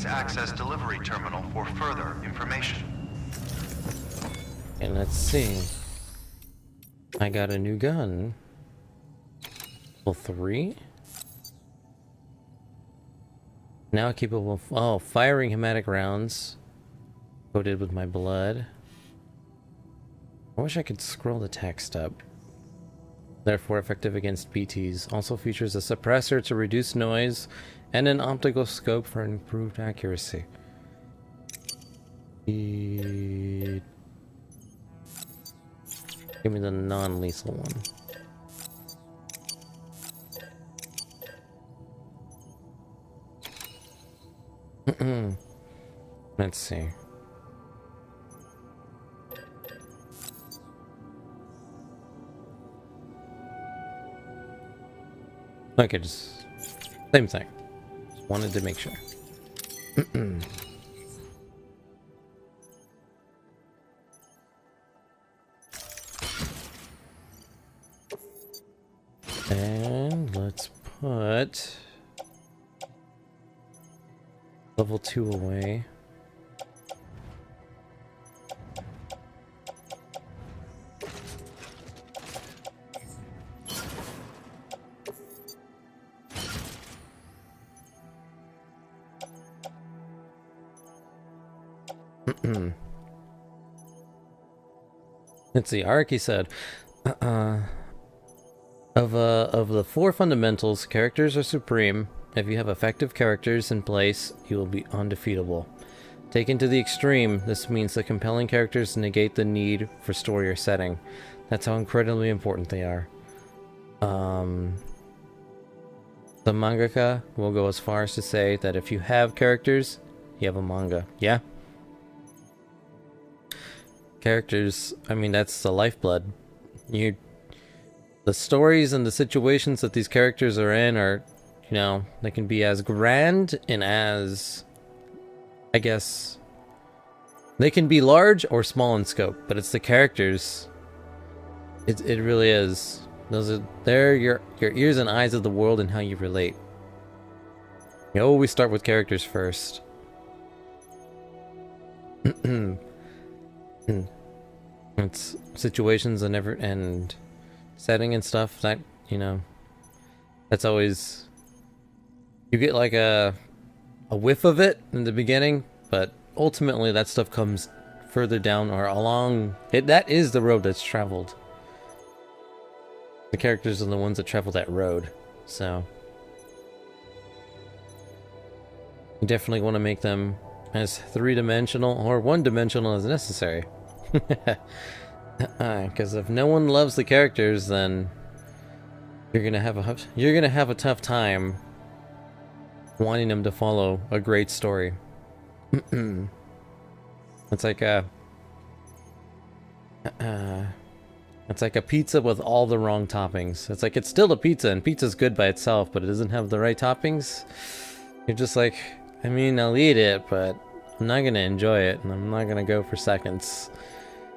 Please access delivery terminal for further information. And let's see. I got a new gun. Level 3? Now capable of firing hematic rounds. Coated with my blood. I wish I could scroll the text up. Therefore effective against BTs. Also features a suppressor to reduce noise and an optical scope for improved accuracy. Give me the non-lethal one. Let's see. Okay, just same thing. Just wanted to make sure. And let's put level 2 away. Let's see, Araki said, of the 4 fundamentals, characters are supreme. If you have effective characters in place, you will be undefeatable. Taken to the extreme, this means that compelling characters negate the need for story or setting. That's how incredibly important they are. The mangaka will go as far as to say that if you have characters, you have a manga. Yeah? Characters, I mean, that's the lifeblood. The stories and the situations that these characters are in are, you know, they can be as grand and as, I guess, they can be large or small in scope, but it's the characters. It really is. They're your ears and eyes of the world and how you relate. You always start with characters first. It's situations and setting and stuff that, you know, that's always, you get like a whiff of it in the beginning, but ultimately that stuff comes further down or along it. That is the road that's traveled. The characters are the ones that travel that road, so you definitely want to make them as 3-dimensional or 1-dimensional as necessary. Because if no one loves the characters, then you're gonna have a tough time wanting them to follow a great story. It's like a pizza with all the wrong toppings. It's like, it's still a pizza, and pizza's good by itself, but it doesn't have the right toppings. You're just like, I mean, I'll eat it, but I'm not gonna enjoy it, and I'm not gonna go for seconds.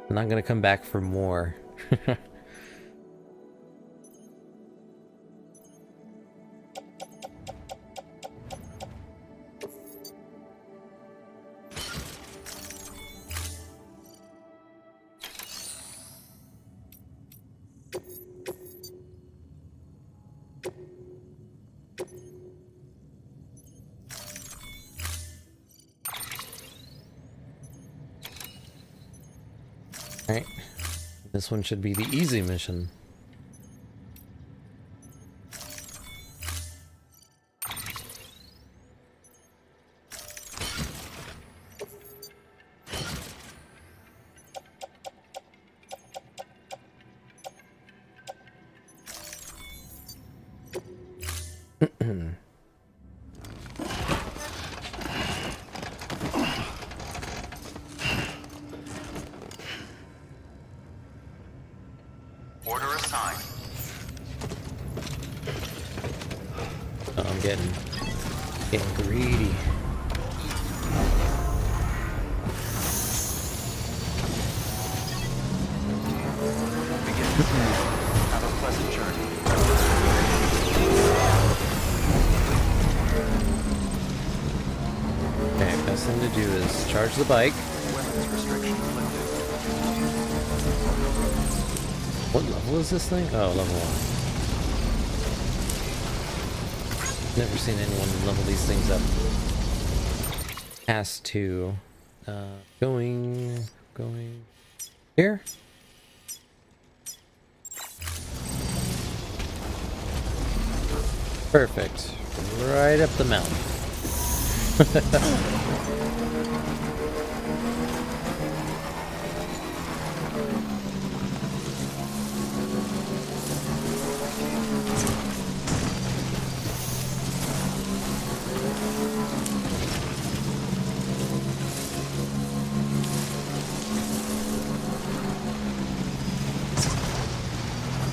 I'm not gonna come back for more. Alright, this one should be the easy mission. Order assigned. Oh, I'm getting greedy. Have a pleasant journey. Okay. best thing to do is charge the bike. Weapons restriction lifted. What level is this thing? Oh, level 1. Never seen anyone level these things up. Has to. Going here. Perfect. Right up the mountain.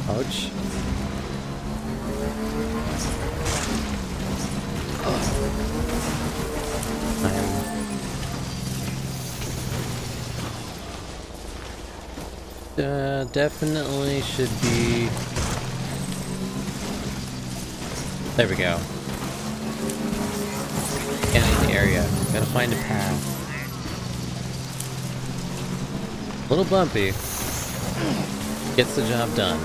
Ouch. Definitely should be... There we go. Getting in the area. Gotta find a path. A little bumpy. Gets the job done.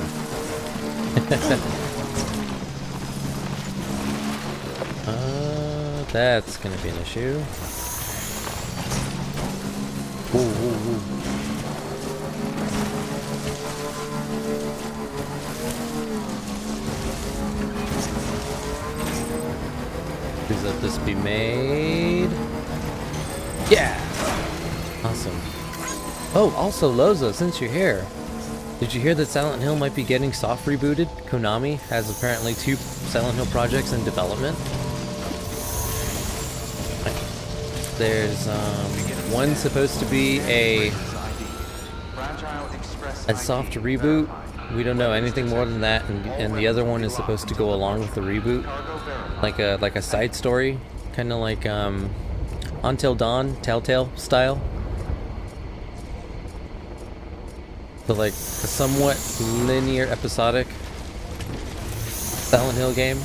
That's gonna be an issue. Ooh, ooh, ooh. Please let this be made. Yeah! Awesome. Oh, also Loza, since you're here. Did you hear that Silent Hill might be getting soft rebooted? Konami has apparently 2 Silent Hill projects in development. There's one supposed to be a soft reboot. We don't know anything more than that, and the other one is supposed to go along with the reboot, like a side story, kind of like Until Dawn, Telltale style. So like a somewhat linear, episodic Silent Hill game.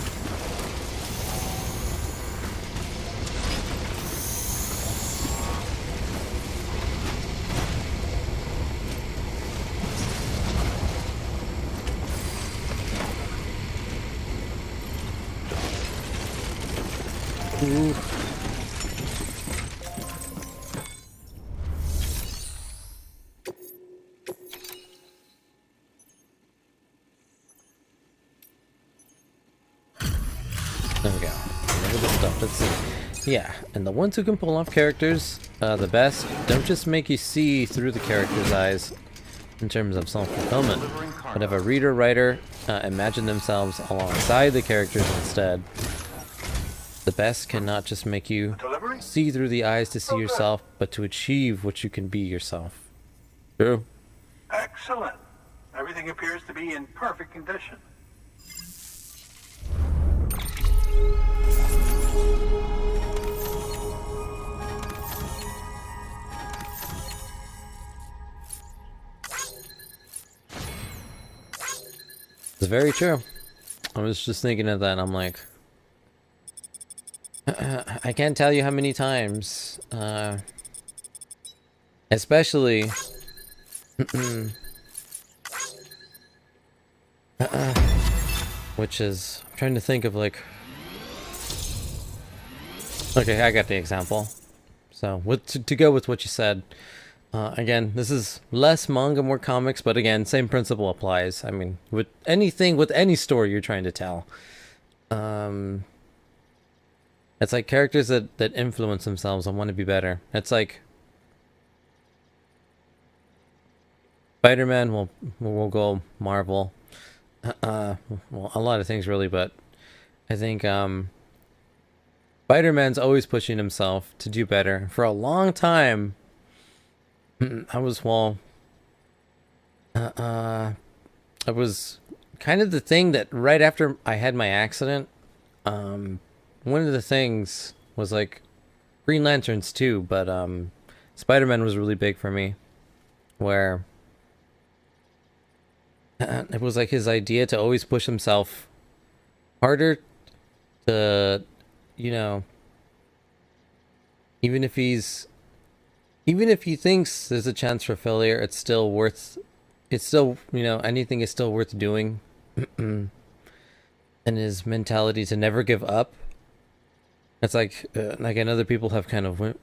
Ooh. There we go. Look at the stuff. Let's see. Yeah, and the ones who can pull off characters the best don't just make you see through the character's eyes in terms of self-fulfillment, but have a reader-writer imagine themselves alongside the characters instead. The best cannot just make you see through the eyes to see yourself, but to achieve what you can be yourself. True. Excellent. Everything appears to be in perfect condition. It's very true. I was just thinking of that, and I'm like, I can't tell you how many times, especially, which is, I'm trying to think of like, okay, I got the example. So, to go with what you said, again, this is less manga, more comics, but again, same principle applies. I mean, with anything, with any story you're trying to tell. It's like characters that influence themselves and want to be better. It's like Spider-Man, we'll go Marvel. Well, a lot of things really, but I think Spider-Man's always pushing himself to do better. For a long time, I was kind of the thing that right after I had my accident, one of the things was like Green Lanterns too, but Spider-Man was really big for me, where it was like his idea to always push himself harder to, he even if he's even if he thinks there's a chance for failure, it's still worth. It's still, anything is still worth doing. And his mentality to never give up. It's like and other people have kind of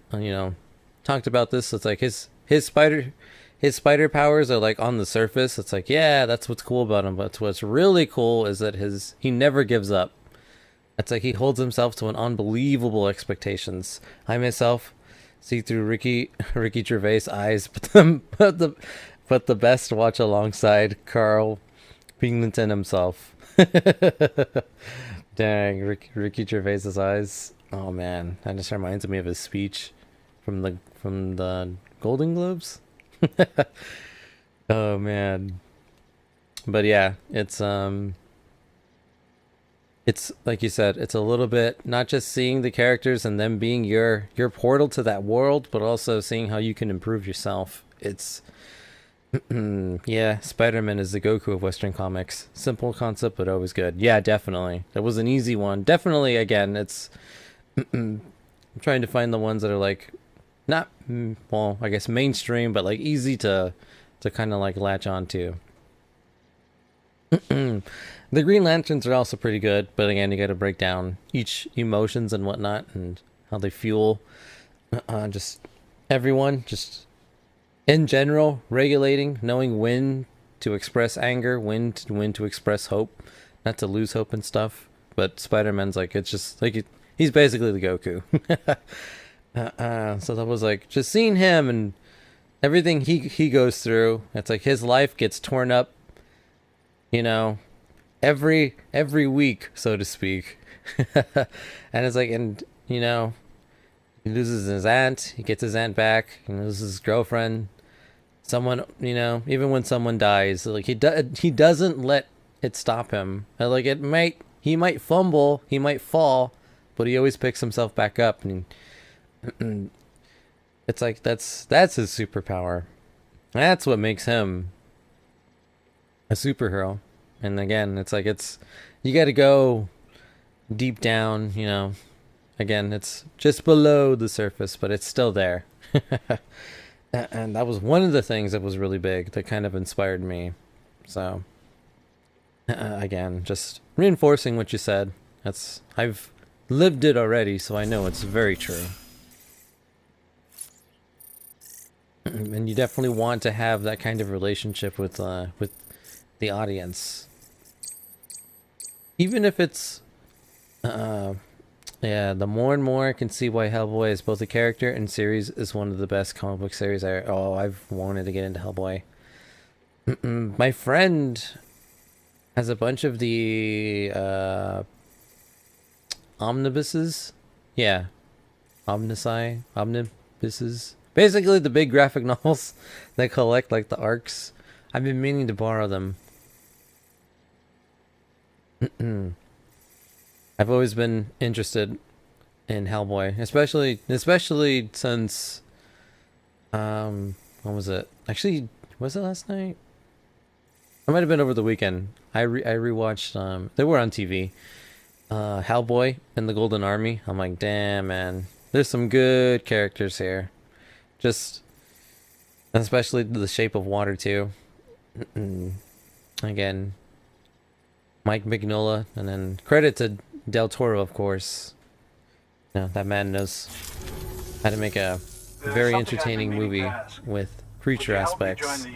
talked about this. It's like his spider powers are like on the surface. It's like, yeah, that's what's cool about him. But what's really cool is that he never gives up. It's like he holds himself to an unbelievable expectations. I myself see through Ricky Gervais' eyes, but the best watch alongside Carl Pingleton himself. Dang, Ricky Gervais's eyes. Oh man, that just reminds me of his speech from the Golden Globes. Oh man. But yeah, it's like you said, it's a little bit not just seeing the characters and them being your portal to that world, but also seeing how you can improve yourself. It's yeah, Spider-Man is the Goku of Western comics. Simple concept, but always good. Yeah, definitely. That was an easy one. Definitely, again, it's I'm trying to find the ones that are like not well, I guess mainstream, but like easy to kind of like latch onto. The Green Lanterns are also pretty good, but again, you got to break down each emotions and whatnot and how they fuel just everyone, just in general, regulating, knowing when to express anger, when to express hope, not to lose hope and stuff. But Spider-Man's like, it's just like he's basically the Goku. So that was like just seeing him and everything he goes through. It's like his life gets torn up, every week, so to speak. And it's like, and he loses his aunt, he gets his aunt back, he loses his girlfriend. Someone, even when someone dies, like he doesn't let it stop him. Like he might fumble, he might fall, but he always picks himself back up, and it's like that's his superpower. That's what makes him a superhero. And again, it's like you got to go deep down, Again, it's just below the surface, but it's still there. And that was one of the things that was really big that kind of inspired me. So, again, just reinforcing what you said. I've lived it already, so I know it's very true. And you definitely want to have that kind of relationship with the audience, even if it's yeah, the more and more I can see why Hellboy is both a character and series is one of the best comic book series. I've wanted to get into Hellboy. My friend has a bunch of the omnibuses. Yeah. Omnibuses. Basically the big graphic novels that collect like the arcs. I've been meaning to borrow them. I've always been interested in Hellboy, especially since when was it? Actually, was it last night? It might have been over the weekend. I rewatched they were on TV. Hellboy and the Golden Army. I'm like, damn man, there's some good characters here. Just especially the Shape of Water too. Again, Mike Mignola, and then credit to Del Toro, of course. That man knows how to make a very entertaining movie with creature aspects.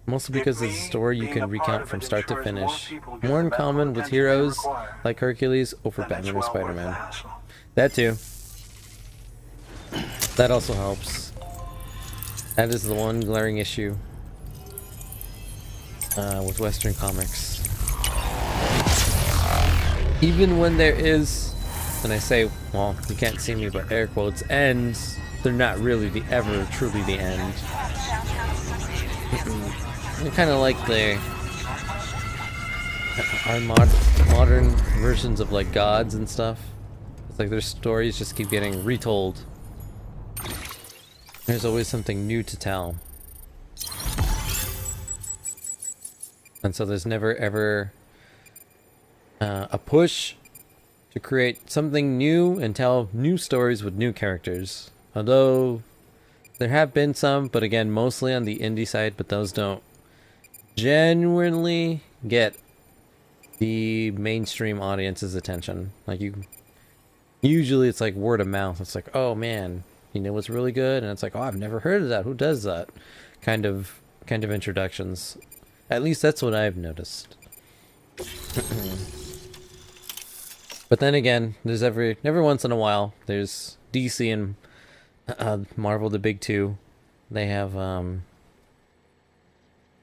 Mostly because it's a story you can recount from start to finish. More in common with heroes like Hercules over Batman or Spider-Man. That too. That also helps. That is the one glaring issue with Western comics. Even when there is, and I say, well, you can't see me, but air quotes, ends, they're not really truly the end. They're kind of like our modern versions of like gods and stuff. It's like their stories just keep getting retold. There's always something new to tell. And so there's never ever a push to create something new and tell new stories with new characters. Although there have been some, but again, mostly on the indie side, but those don't genuinely get the mainstream audience's attention. Like usually it's like word of mouth. It's like, oh man, you know what's really good, and it's like, oh, I've never heard of that. Who does that? Kind of introductions. At least that's what I've noticed. But then again, there's every once in a while there's DC and Marvel, the big two. They have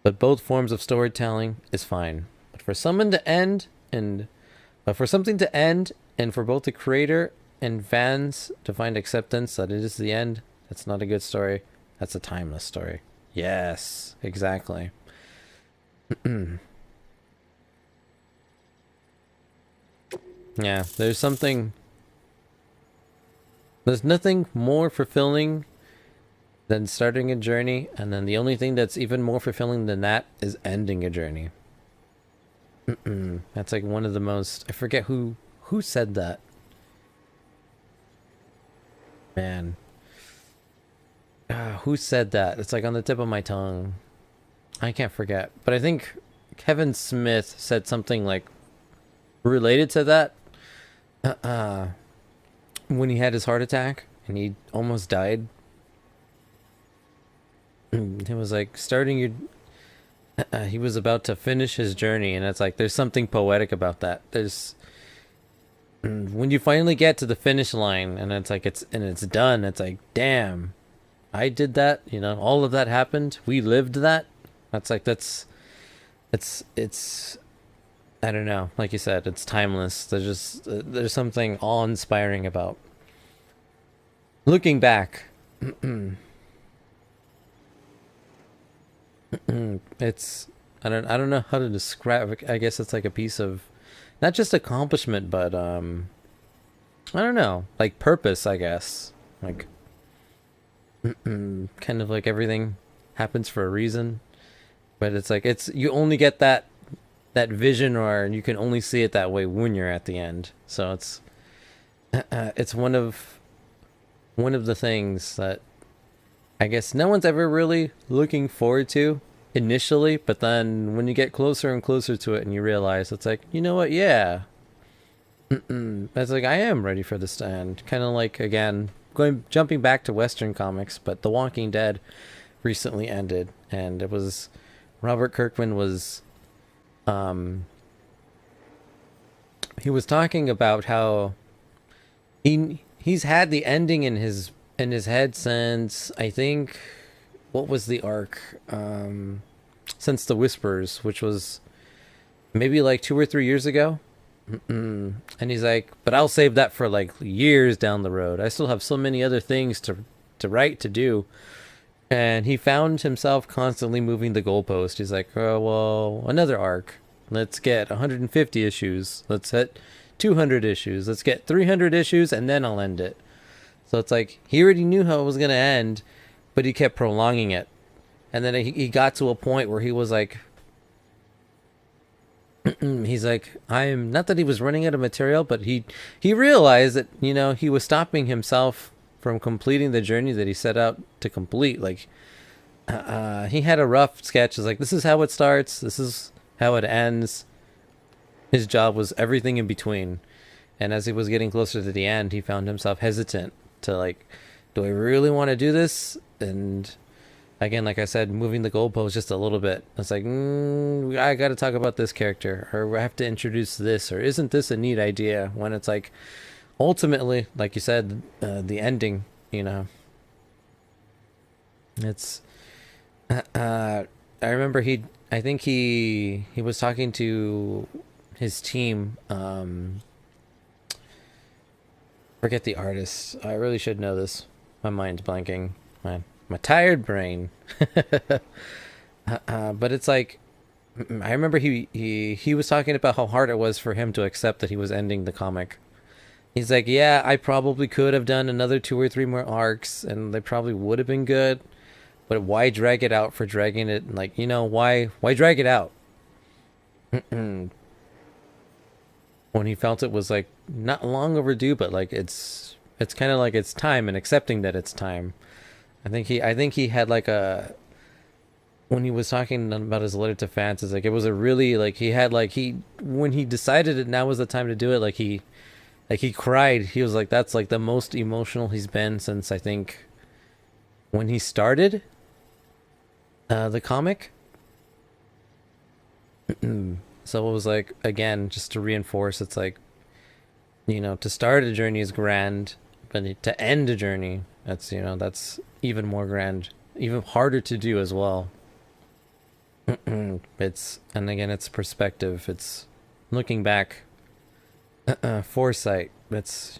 but both forms of storytelling is fine. But for something to end and for both the creator and fans to find acceptance that it is the end, that's not a good story. That's a timeless story. Yes, exactly. Yeah, there's nothing more fulfilling than starting a journey, and then the only thing that's even more fulfilling than that is ending a journey. That's like one of the most, I forget who said that. Man. Who said that? It's like on the tip of my tongue. I can't forget. But I think Kevin Smith said something like related to that. When he had his heart attack and he almost died. It was like starting your he was about to finish his journey, and it's like there's something poetic about that. There's when you finally get to the finish line and it's like it's done, it's like, damn, I did that, you know, all of that happened. We lived that. That's like it's I don't know, like you said, it's timeless. There's something awe-inspiring about looking back. It's I don't know how to describe it. I guess it's like a piece of not just accomplishment, but I don't know, like purpose, I guess. Like kind of like everything happens for a reason, but it's like you only get that vision, or you can only see it that way when you're at the end. So it's one of the things that I guess no one's ever really looking forward to initially, but then when you get closer and closer to it and you realize, it's like, you know what, yeah, it's like I am ready for this to end. Kind of like, again, jumping back to Western comics, but The Walking Dead recently ended, and it was Robert Kirkman was he was talking about how he's had the ending in his head since, I think, what was the arc, since The Whispers, which was maybe like 2 or 3 years ago. And he's like, but I'll save that for like years down the road. I still have so many other things to write, to do. And he found himself constantly moving the goalpost. He's like, oh, well, another arc. Let's get 150 issues. Let's hit 200 issues. Let's get 300 issues, and then I'll end it. So it's like, he already knew how it was going to end, but he kept prolonging it. And then he got to a point where he was like, he's like, I'm not that he was running out of material, but he realized that, you know, he was stopping himself from completing the journey that he set out to complete. Like, he had a rough sketch. It's like, this is how it starts. This is how it ends. His job was everything in between. And as he was getting closer to the end, he found himself hesitant to, like, do I really want to do this? And again, like I said, moving the goalpost just a little bit. It's like, I got to talk about this character, or I have to introduce this, or isn't this a neat idea? When it's like, ultimately, like you said, the ending, you know, it's, I remember I think he was talking to his team, forget the artist. I really should know this. My mind's blanking. My tired brain. But it's like, I remember he was talking about how hard it was for him to accept that he was ending the comic. He's like, yeah, I probably could have done another 2 or 3 more arcs, and they probably would have been good. But why drag it out for dragging it? Like, you know, why drag it out? When when he felt it was like not long overdue, but like it's kind of like it's time, and accepting that it's time. I think he had like a, when he was talking about his letter to fans, it's like it was a really like he had like he when he decided that now was the time to do it, like he cried. He was like, that's like the most emotional he's been since I think when he started the comic. So it was like, again, just to reinforce, it's like, you know, to start a journey is grand, but to end a journey, that's, you know, that's even more grand, even harder to do as well. It's, and again, it's perspective, it's looking back, foresight. It's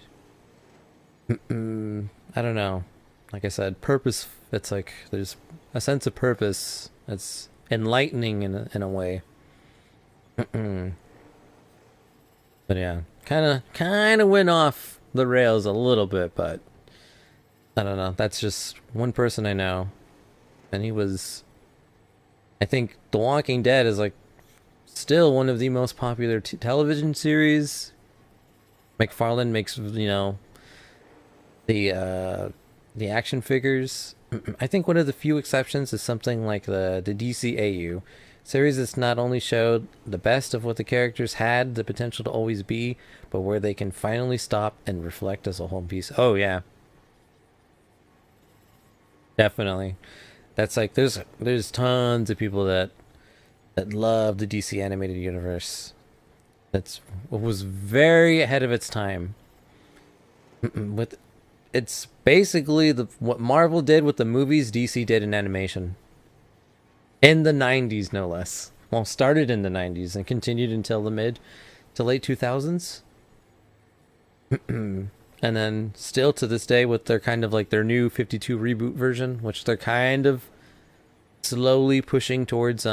I don't know, like I said, purpose. It's like there's a sense of purpose. It's enlightening in a way. But yeah, kind of went off the rails a little bit, but I don't know, that's just one person I know, and he was, I think The Walking Dead is like still one of the most popular television series. McFarlane makes, you know, the action figures. I think one of the few exceptions is something like the DCAU series that's not only showed the best of what the characters had the potential to always be, but where they can finally stop and reflect as a whole piece. Oh yeah, definitely. That's like there's tons of people that love the DC animated universe. It was very ahead of its time. With it's basically what Marvel did with the movies, DC did in animation. In the 90s, no less. Well, started in the 90s and continued until the mid to late 2000s. And then still to this day with their kind of like their new 52 reboot version, which they're kind of slowly pushing towards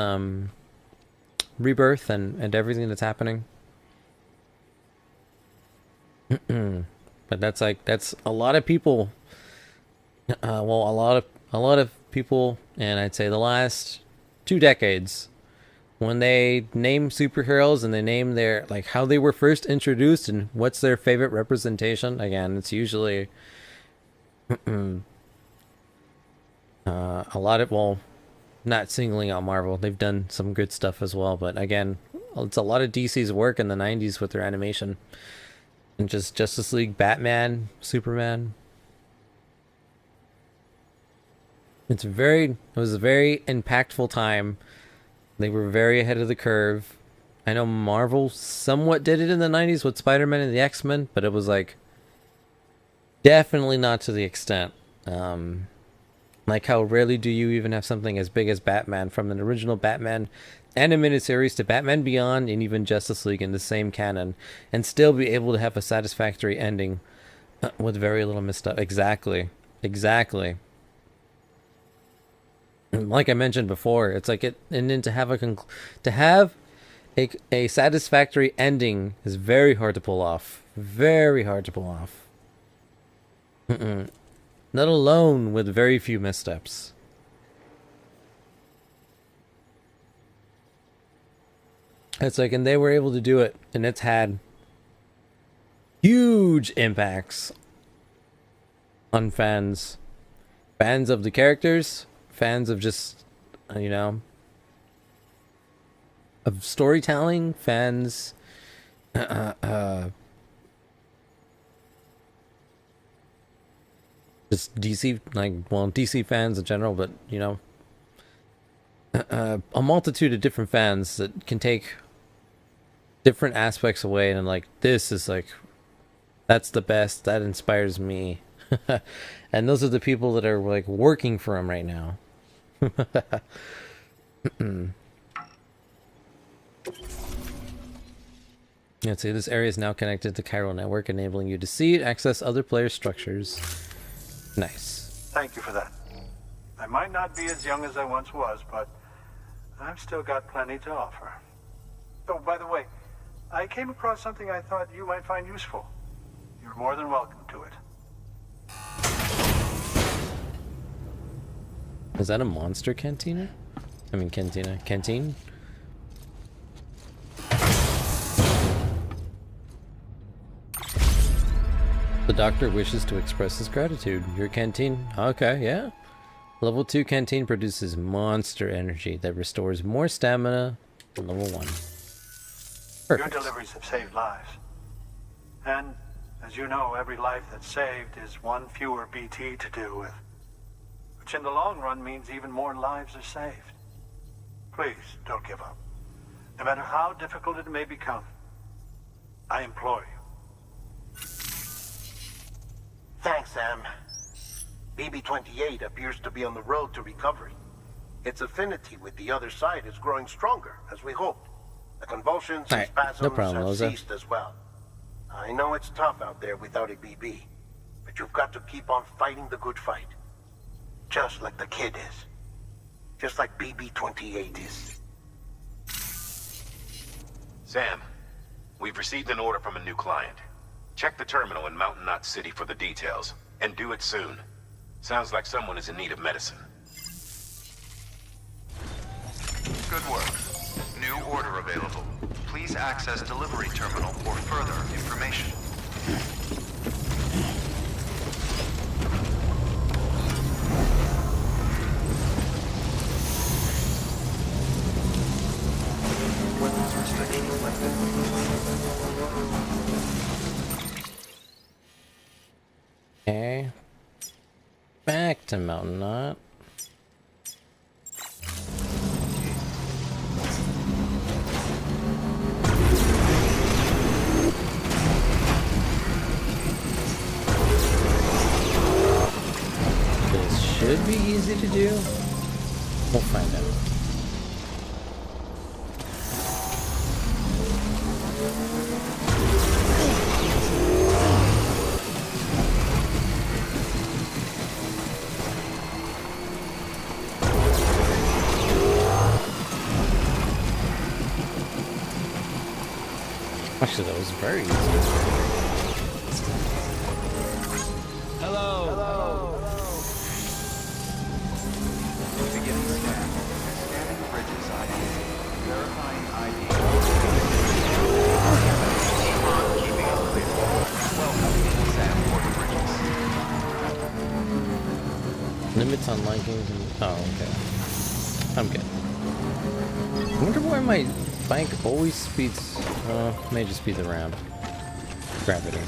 rebirth and everything that's happening. But that's a lot of people. Well, a lot of people, and I'd say the last 2 decades, when they name superheroes and they name their like how they were first introduced and what's their favorite representation. Again, it's usually a lot of, well, not singling out Marvel. They've done some good stuff as well, but again, it's a lot of DC's work in the 90s with their animation. And just Justice League, Batman, Superman. It was a very impactful time. They were very ahead of the curve. I know Marvel somewhat did it in the 90s with Spider-Man and the X-Men, but it was like definitely not to the extent. Like how rarely do you even have something as big as Batman, from the original Batman animated series to Batman Beyond and even Justice League in the same canon, and still be able to have a satisfactory ending with very little misstep. Exactly. Like I mentioned before, it's like it, and then to have a satisfactory ending is very hard to pull off. Very hard to pull off. Let alone with very few missteps. It's like, and they were able to do it, and it's had huge impacts on fans of the characters, fans of just, you know, of storytelling, fans just DC, like, well, DC fans in general, but, you know, a multitude of different fans that can take different aspects away, and like, this is like, that's the best, that inspires me. And those are the people that are like working for him right now. Let's see, this area is now connected to Chiral Network, enabling you to see and access other player structures. Nice. Thank you for that. I might not be as young as I once was, but I've still got plenty to offer. Oh, by the way, I came across something I thought you might find useful. You're more than welcome to it. Is that a monster cantina? I mean, cantina. Canteen? The doctor wishes to express his gratitude. Your canteen. Okay, yeah. Level 2 canteen produces monster energy that restores more stamina than level 1. Your Perfect. deliveries have saved lives. And, as you know, every life that's saved is one fewer BT to deal with. Which in the long run means even more lives are saved. Please, don't give up. No matter how difficult it may become, I implore you. Thanks, Sam. BB-28 appears to be on the road to recovery. Its affinity with the other side is growing stronger, as we hoped. The convulsions and Alright, spasms no problem, have Loza. ceased as well. I know it's tough out there without a BB, but you've got to keep on fighting the good fight. Just like the kid is. Just like BB-28 is. Sam, we've received an order from a new client. Check the terminal in Mountain Knot City for the details, and do it soon. Sounds like someone is in need of medicine. Good work. New order available. Please access delivery terminal for further information. Weapons restriction lifted. Okay. Back to Mountain Knot. This should be easy to do. We'll find out. Actually, that was very easy. Beginning scan. Scanning bridges ID. Verifying ID. Keeping it clear. Welcome, Sam Port Bridges. Limits on liking. Oh, okay. I'm good. I wonder why my bike always speeds. May just be the ramp. Gravity.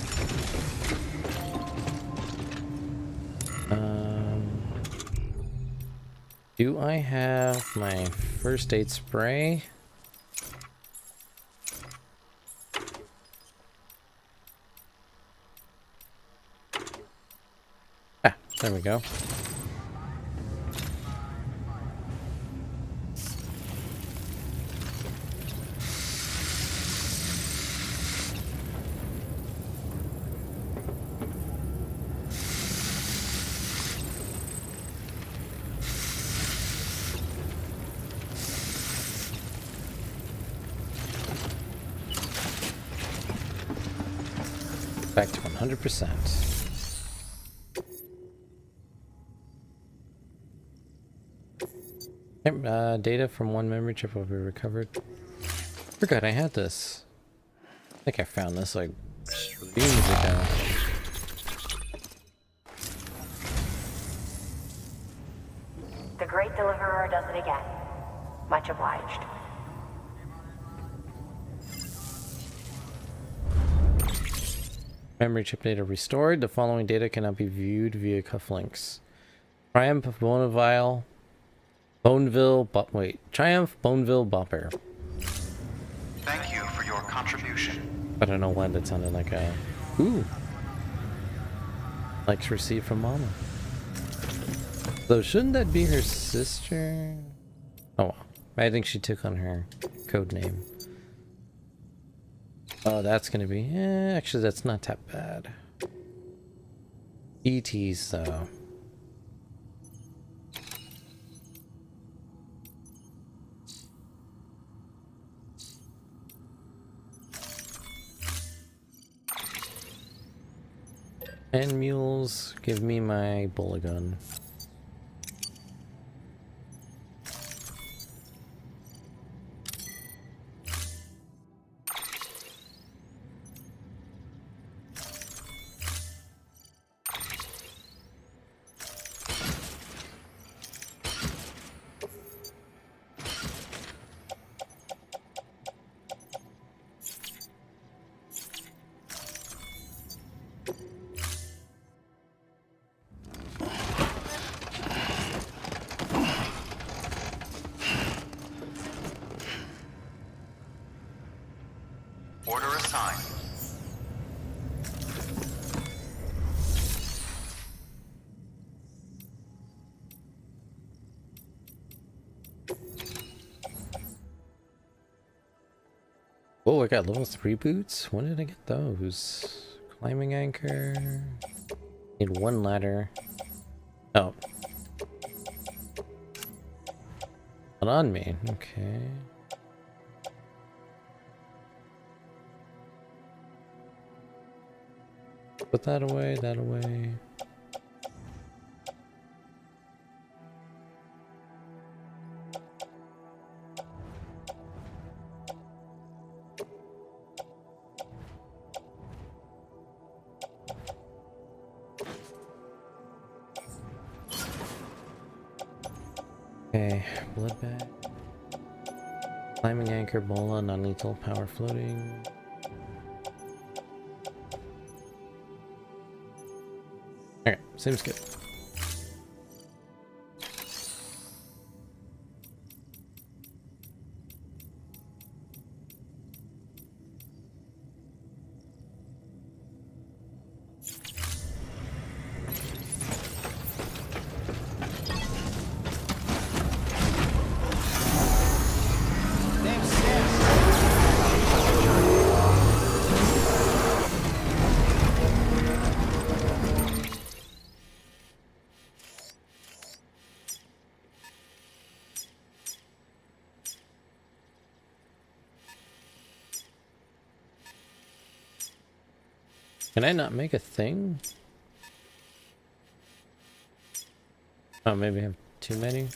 Do I have my first aid spray? Ah, there we go. Back to 100%. Data from one memory chip will be recovered. Forgot I had this. I think I found this like streams ago. The Great Deliverer does it again. Much obliged. Memory chip data restored. The following data cannot be viewed via cufflinks. Triumph Bonneville Bopper. Thank you for your contribution. I don't know why that sounded like a... Ooh. Likes received from Mama. So shouldn't that be her sister? Oh well. I think she took on her code name. Oh, that's gonna be... actually, that's not that bad. ETs, though. And mules, give me my bullet gun. Order assigned. Oh, I got level 3 boots? When did I get those? Climbing anchor. Need one ladder. Oh. Not on me. Okay. Put that away, that away. Okay, blood bag. Climbing anchor, bola, non-lethal, power floating. Alright, seems good. Can I not make a thing? Oh, maybe I have too many?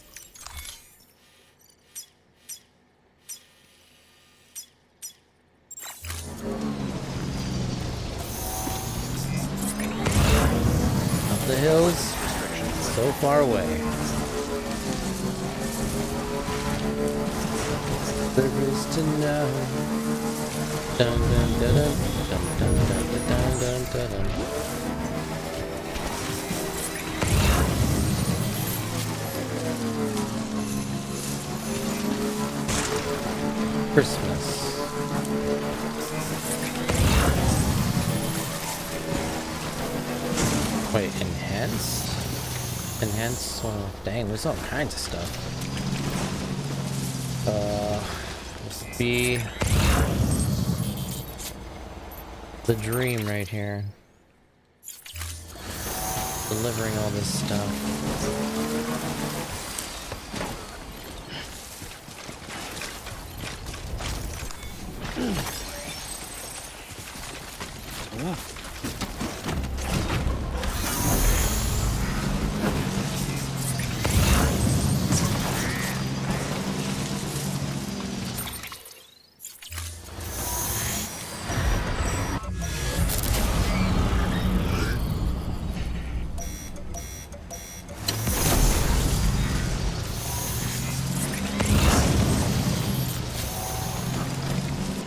Up the hills, so far away. There is to know. Dun dun dun dun dun dun dun dun dun dun dun. Christmas. Wait, enhanced? Enhanced, well, dang, there's all kinds of stuff. Must be the dream right here. Delivering all this stuff.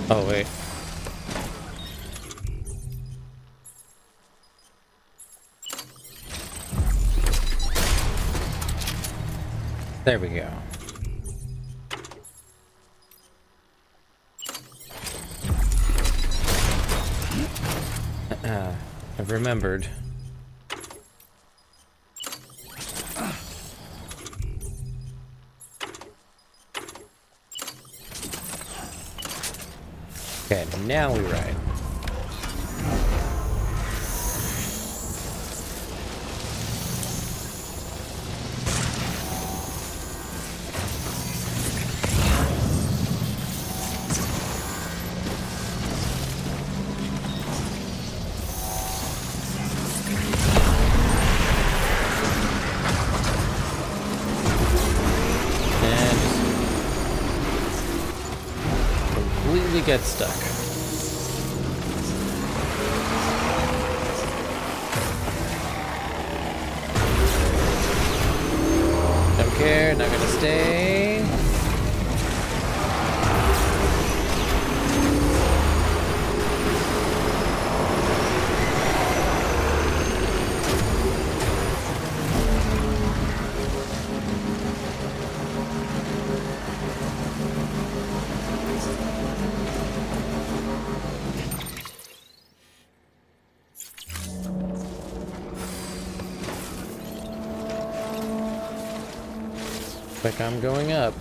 Oh, wait. There we go. I've remembered. Okay, now we ride. And completely get stuck. Don't care, not gonna stay. like I'm going up.